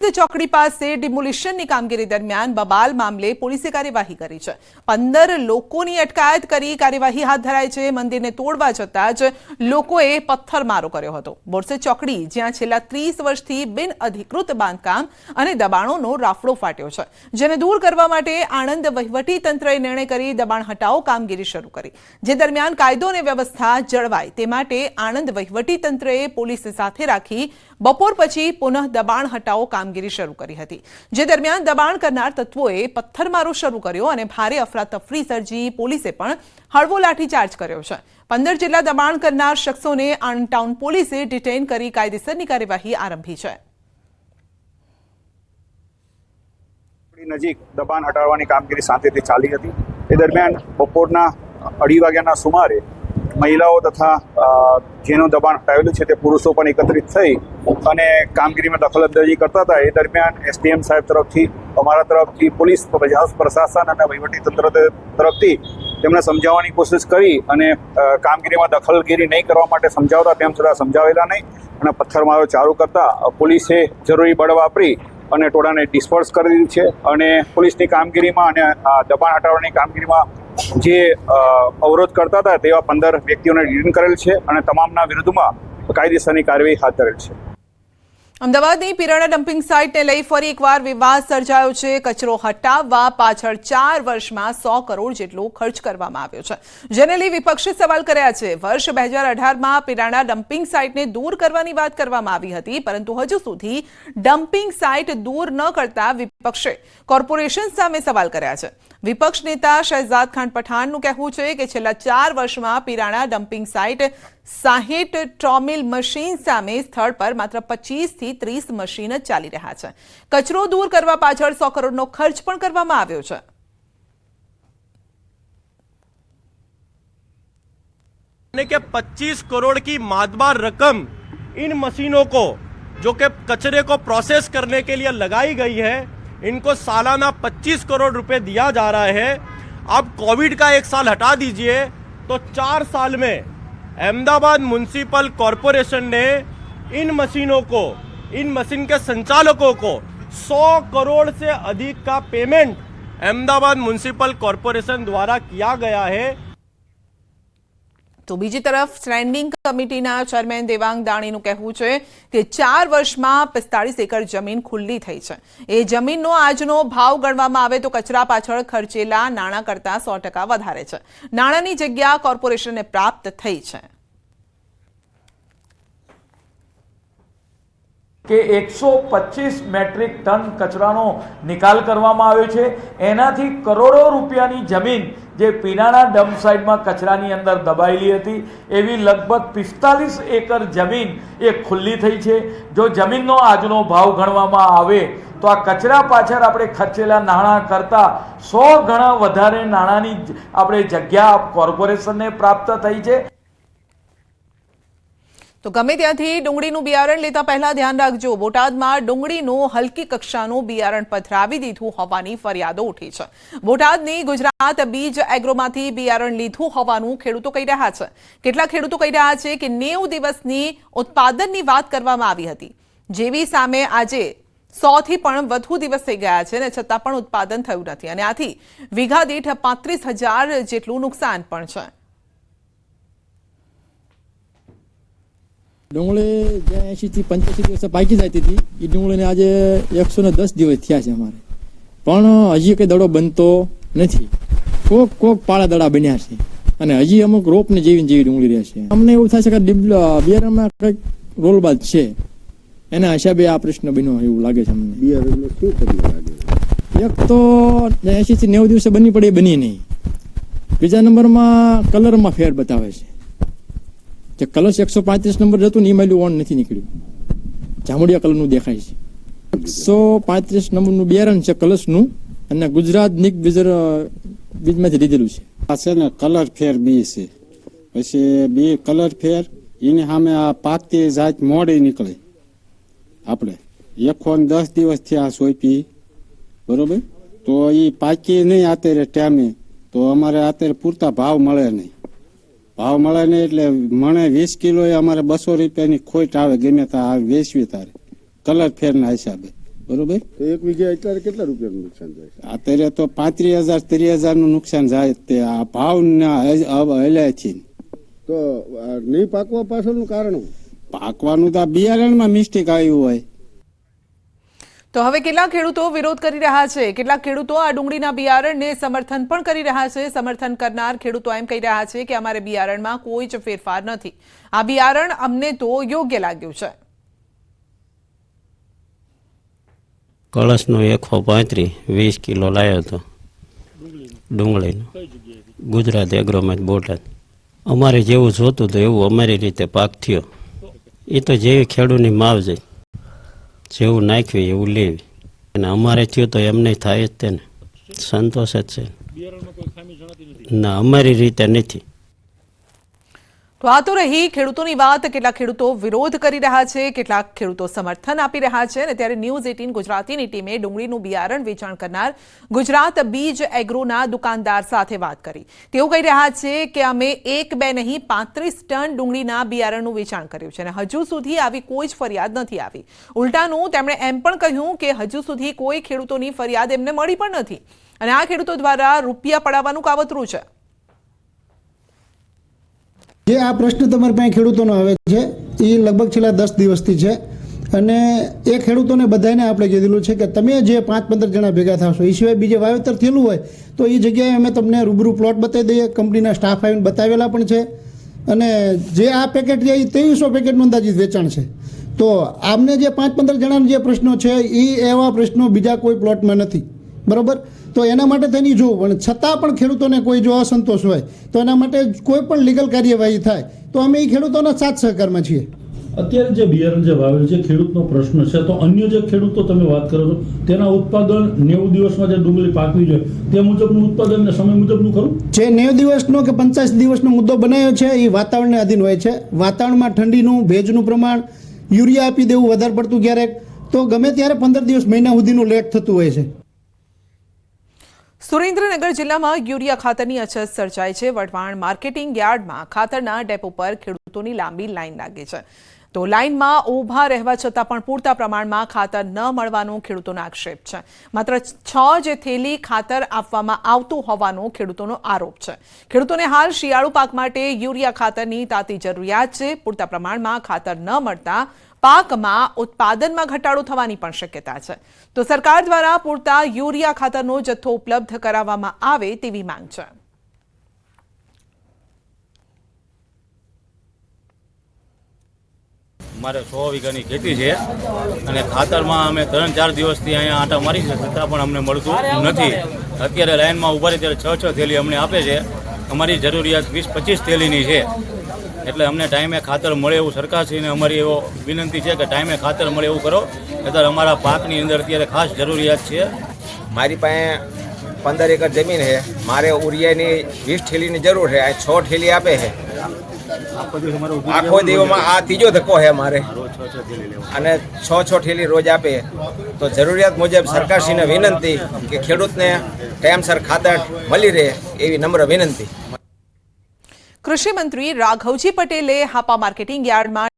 ચોકડી પાસે ડિમોલિશનની કામગીરી દરમિયાન બબાલ મામલે પોલીસે કાર્યવાહી કરી છે। 15 લોકોની અટકાયત કરી કાર્યવાહી હાથ ધરાઈ છે। મંદિરને તોડવા જતાં જ લોકોએ પથ્થરમારો કર્યો હતો। બોરસે ચોકડી જ્યાં છેલ્લા 30 વર્ષથી બિન અધિકૃત બાંધકામ અને દબાણોનો રાફડો ફાટ્યો છે, જેને દૂર કરવા માટે આણંદ વહીવટી તંત્રએ નિર્ણય કરી દબાણ હટાવો કામગીરી શરૂ કરી, જે દરમિયાન કાયદો અને વ્યવસ્થા જળવાય તે માટે આણંદ વહીવટી તંત્રએ પોલીસને સાથે રાખી બપોર પછી પુનઃ દબાણ હટાવો કામગીરી શરૂ કરી હતી, જે દરમિયાન દબાણ કરનાર તત્વોએ પથ્થરમારો શરૂ કર્યો અને ભારે અફરાતફરી સર્જી પોલીસે પણ હળવો લાઠીચાર્જ કર્યો છે। 15 જેટલા દબાણ કરનાર શખ્સોને આણંદ ટાઉન પોલીસે ડિટેઇન કરી કાયદેસરની કાર્યવાહી આરંભી છે। નજીક દબાણ હટાવવાની કામગીરી શાંતિથી ચાલી હતી। એ દરમિયાન બપોરના 2:30 વાગ્યાના સુમારે મહિલાઓ તથા જેનું દબાણ હટાવેલું છે તે પુરુષો પણ એકત્રિત થઈ અને કામગીરીમાં દખલઅંદાજી કરતા હતા। એ દરમિયાન એસડીએમ સાહેબ તરફથી, અમારા તરફથી, પોલીસ પ્રશાસન અને વહીવટીતંત્ર તરફથી તેમને સમજાવવાની કોશિશ કરી અને કામગીરીમાં દખલગીરી નહીં કરવા માટે સમજાવતા તેમ છતાં સમજાવેલા નહીં અને પથ્થરમારો ચાલુ કરતા પોલીસે જરૂરી બળ વાપરી અને ટોળાને ડિસ્પર્સ કરી દીધી છે અને પોલીસની કામગીરીમાં અને દબાણ હટાવવાની કામગીરીમાં જે અવરોધ કરતા હતા તેવા 15 વ્યક્તિઓને ડિટેઇન કરેલ છે અને તમામના વિરુદ્ધમાં કાયદેસરની કાર્યવાહી હાથ ધરેલ છે। અમદાવાદની પિરાણા ડમ્પિંગ સાઇટને લઈ ફરી એકવાર વિવાદ સર્જાયો છે। કચરો હટાવવા પાછળ 4 વર્ષમાં 100 કરોડ જેટલો ખર્ચ કરવામાં આવ્યો છે, જેને લઈ વિપક્ષે સવાલ કર્યા છે। વર્ષ 2018માં પિરાણા ડમ્પિંગ સાઇટને દૂર કરવાની વાત કરવામાં આવી હતી, પરંતુ હજુ સુધી ડમ્પિંગ સાઇટ દૂર ન કરતા વિપક્ષે કોર્પોરેશન સામે સવાલ કર્યા છે। વિપક્ષ નેતા શહેજાદ ખાન પઠાણનું કહેવું છે કે છેલ્લા 4 વર્ષમાં પિરાણા ડમ્પિંગ સાઇટ 60 ટ્રોમિલ મશીન સામે સ્થળ પર માત્ર 25 થી 30 મશીન જ ચાલી રહ્યા છે। કચરો દૂર કરવા પાછળ 100 કરોડનો ખર્ચ પણ કરવામાં આવ્યો છે। के 25 करोड़ की मातबार रकम इन मशीनों को जो कि कचरे को प्रोसेस करने के लिए लगाई गई है, इनको सालाना 25 करोड़ रुपए दिया जा रहा है। अब कोविड का 1 साल हटा दीजिए तो 4 साल में अहमदाबाद म्युनिसिपल कॉरपोरेशन ने इन मशीनों को, इन मशीन के संचालकों को 100 करोड़ से अधिक का पेमेंट अहमदाबाद म्युनिसिपल कॉरपोरेशन द्वारा किया गया है। तो बीजी तरफ स्टेन्डिंग कमिटीना चेरमेन देवांग दाणीનું કહેવું છે કે 4 વર્ષમાં 45 એકર જમીન ખુલ્લી થઈ છે। એ જમીનનો આજનો ભાવ ગણવામાં આવે તો કચરા પાછળ ખર્ચેલા નાણાં કરતાં 100% વધારે છે। નાણાંની જગ્યા કોર્પોરેશનને પ્રાપ્ત થઈ છે। કે 125 મેટ્રિક ટન કચરાનો નિકાલ કરવામાં આવ્યો છે। એનાથી કરોડો રૂપિયાની જમીન જે પિરાણા ડમ્પ સાઇટમાં કચરાની અંદર દબાયેલી હતી એવી લગભગ 45 એકર જમીન એ ખુલ્લી થઈ છે। જો જમીનનો આજનો ભાવ ગણવામાં આવે તો આ કચરા પાછળ આપણે ખર્ચેલા નાણાં કરતાં 100 ગણા વધારે નાણાંની આપણે જગ્યા કોર્પોરેશનને પ્રાપ્ત થઈ છે। તો ગમે ત્યાંથી ડુંગળીનું બિયારણ લેતા પહેલા ધ્યાન રાખજો। બોટાદમાં ડુંગળીનું હલકી કક્ષાનું બિયારણ પધરાવી દીધું હોવાની ફરિયાદો ઉઠી છે। બોટાદની ગુજરાત બીજ એગ્રોમાંથી બિયારણ લીધું હોવાનું ખેડૂતો કહી રહ્યા છે। કેટલાક ખેડૂતો કહી રહ્યા છે કે 90 દિવસની ઉત્પાદનની વાત કરવામાં આવી હતી, જેવી સામે આજે 100 થી પણ વધુ દિવસ થઈ ગયા છે ને છતાં પણ ઉત્પાદન થયું નથી અને આથી વીઘા દીઠ 35,000 જેટલું નુકસાન પણ છે। ડુંગળી જે 80 થી 85 દિવસે પાકી જતી હતી એ ડુંગળીને આજે 110 દિવસ થયા છે અમારે, પણ હજી કઈ દડો બનતો નથી। કોક પાળા દડા બન્યા છે અને હજી અમુક રોપને જેવી ડુંગળી રહે છે। અમને એવું થાય છે કે બિયારણમાં કંઈક રોલબાજ છે, એના હિસાબે આ પ્રશ્ન બન્યો એવું લાગે છે અમને। બિયારણમાં શું તકલીફ લાગે? એક તો 80 થી 90 દિવસે બની પડે બની નહીં, બીજા નંબરમાં કલરમાં ફેર બતાવે છે। કલશ 135 નંબર જતું ને એમાં ઓન નથી નીકળ્યું, જામુડિયા કલરનું દેખાય છે। 135 નંબરનું બિયારણ છે કલશનું અને ગુજરાત નિક બીજમાંથી લીધેલું છે। આ છે ને કલર ફેર બી છે, પછી બી કલર ફેર એની સામે આ પાકતી જાત મોડી નીકળે। આપણે 110 દિવસથી આ સોંપી બરોબર, તો એ પાકી નહીં અત્યારે ટાઈમે તો અમારે અત્યારે પૂરતા ભાવ મળે નહીં। ભાવ મળે નહીં એટલે મને 20 કિલો અમારે 200 રૂપિયાની ખોટ આવે, ગમે ત્યાં વેચવી તારે કલર ફેરના હિસાબે બરોબર. તો એક વીઘે અત્યારે કેટલા રૂપિયાનું નુકસાન થાય છે? અત્યારે તો 35,000 30,000 નું નુકસાન જાય. તે આ ભાવ હલ્યા છે. તો આ નહીં પાકવા પાછળનું કારણ શું? પાકવાનું તો આ બિયારણમાં મિસ્ટેક આવ્યું હોય. તો હવે કેટલાક ખેડૂતો વિરોધ કરી રહ્યા છે, કેટલાક ખેડૂતો આ ડુંગળીના બિયારણને સમર્થન પણ કરી રહ્યા છે. સમર્થન કરનાર ખેડૂતો એમ કહી રહ્યા છે કે અમારે બિયારણમાં કોઈ જ ફેરફાર નથી, આ બિયારણ અમને તો યોગ્ય લાગ્યું છે. કળશનો 135 20 કિલો લાવ્યો હતો ડુંગળીનો, ગુજરાત એગ્રોમાં બોટાદ. અમારે જેવું જોતું હતું એવું અમારી રીતે પાક થયો. એ તો જેવી ખેડૂતની માવજત, જેવું નાખ્યું એવું લેવી, અને અમારે થયું તો એમને થાય જ તેને સંતોષ જ છે. ના, અમારી રીતે નથી. તો આ તો રહી ખેડૂતોની વાત. કેટલાક ખેડૂતો વિરોધ કરી રહ્યા છે, કેટલાક ખેડૂતો સમર્થન આપી રહ્યા છે. અને ત્યારે ન્યૂઝ 18 ગુજરાતીની ટીમે ડુંગળીનું બિયારણ વેચાણ કરનાર ગુજરાત બીજ એગ્રોના દુકાનદાર સાથે વાત કરી. તેઓ કહી રહ્યા છે કે અમે 1 2 નહીં 35 ટન ડુંગળીના બિયારણનું વેચાણ કર્યું છે અને હજુ સુધી આવી કોઈ જ ફરિયાદ નથી આવી. ઉલટાનું તેમણે એમ પણ કહ્યું કે હજુ સુધી કોઈ ખેડૂતોની ફરિયાદ એમને મળી પણ નથી અને આ ખેડૂતો દ્વારા રૂપિયા પડાવવાનું કાવતરું છે. જે આ પ્રશ્ન તમારી પાસે ખેડૂતોનો આવે છે એ લગભગ છેલ્લા 10 દિવસથી છે અને એ ખેડૂતોને બધાને આપણે કીધેલું છે કે તમે જે 5-15 જણા ભેગા થશો એ સિવાય બીજે વાવેતર થયેલું હોય તો એ જગ્યાએ અમે તમને રૂબરૂ પ્લોટ બતાવી દઈએ. કંપનીના સ્ટાફ આવીને બતાવેલા પણ છે અને જે આ પેકેટ છે એ 2300 પેકેટનું અંદાજિત વેચાણ છે. તો આમને જે 5-15 જણાના જે પ્રશ્નો છે એ એવા પ્રશ્નો બીજા કોઈ પ્લોટમાં નથી, બરાબર. તો એના માટે તેની જોવું, પણ છતાં પણ ખેડૂતોને કોઈ જો અસંતોષ હોય તો એના માટે કોઈ પણ લીગલ કાર્યવાહી થાય તો અમે એ ખેડૂતોના સાથ સહકારમાં છીએ. અત્યારે જે બિયારણ જે વાવેલ છે ખેડૂતનો પ્રશ્ન છે, તો અન્ય જે ખેડૂતો તમે વાત કરો છો તેના ઉત્પાદન 90 દિવસમાં જે ડુંગળી પાકવી જોઈએ તે મુજબનું ઉત્પાદન ને સમય મુજબનું ખરું? જે 90 દિવસનો કે 85 દિવસનો મુદ્દો બનાવ્યો છે એ વાતાવરણને આધીન હોય છે. વાતાવરણમાં ઠંડીનું, ભેજનું પ્રમાણ, યુરિયા આપી દેવું વધારે પડતું ક્યારેક, તો ગમે ત્યારે 15 દિવસ મહિના સુધીનું લેટ થતું હોય છે. સુરેન્દ્રનગર જિલ્લામાં યુરિયા ખાતરની અછત સર્જાઈ છે. વઢવાણ માર્કેટિંગ યાર્ડમાં ખાતરના ડેપો પર ખેડૂતોની લાંબી લાઈન લાગી છે. તો લાઈનમાં ઊભા રહેવા છતાં પણ પૂરતા પ્રમાણમાં ખાતર ન મળવાનો ખેડૂતોનો આક્ષેપ છે. માત્ર 6 જે થેલી ખાતર આપવામાં આવતું હોવાનો ખેડૂતોનો આરોપ છે. ખેડૂતોને હાલ શિયાળુ પાક માટે યુરિયા ખાતરની તાતી જરૂરિયાત છે. પૂરતા પ્રમાણમાં ખાતર ન મળતા પાકમાં ઉત્પાદનમાં ઘટાડો થવાની પણ શક્યતા છે. તો સરકાર દ્વારા પૂરતા યુરિયા ખાતરનો જથ્થો ઉપલબ્ધ કરાવવામાં આવે તેવી માંગ છે. મારે 100 વીઘાની ખેતી છે અને ખાતરમાં અમે 3-4 દિવસથી અહીંયા આંટા મારી છે, છતાં પણ અમને મળતું નથી. અત્યારે લાઈનમાં ઉભા રહી ત્યારે 6 થેલી અમને આપે છે. અમારી જરૂરિયાત 20-25 થેલીની છે. એટલે અમને ટાઈમે ખાતર મળે એવું સરકારશ્રીને અમારી એવો વિનંતી છે કે ટાઈમે ખાતર મળે એવું કરો. અત્યારે અમારા પાકની અંદર અત્યારે ખાસ જરૂરિયાત છે. મારી પાસે 15 એકર જમીન છે. મારે ઉરિયાની 20 થેલીની જરૂર છે. આ 6 થેલી આપે છે. આખો દિવસમાં આ ત્રીજો ધક્કો છે મારે, અને 6 થેલી રોજ આપે. તો જરૂરિયાત મુજબ સરકારશ્રીને વિનંતી કે ખેડૂતને ટાઈમસર ખાતર મળી રહે એવી નમ્ર વિનંતી. કૃષિ મંત્રી રાઘવજી પટેલે હાપા માર્કેટિંગ યાર્ડમાં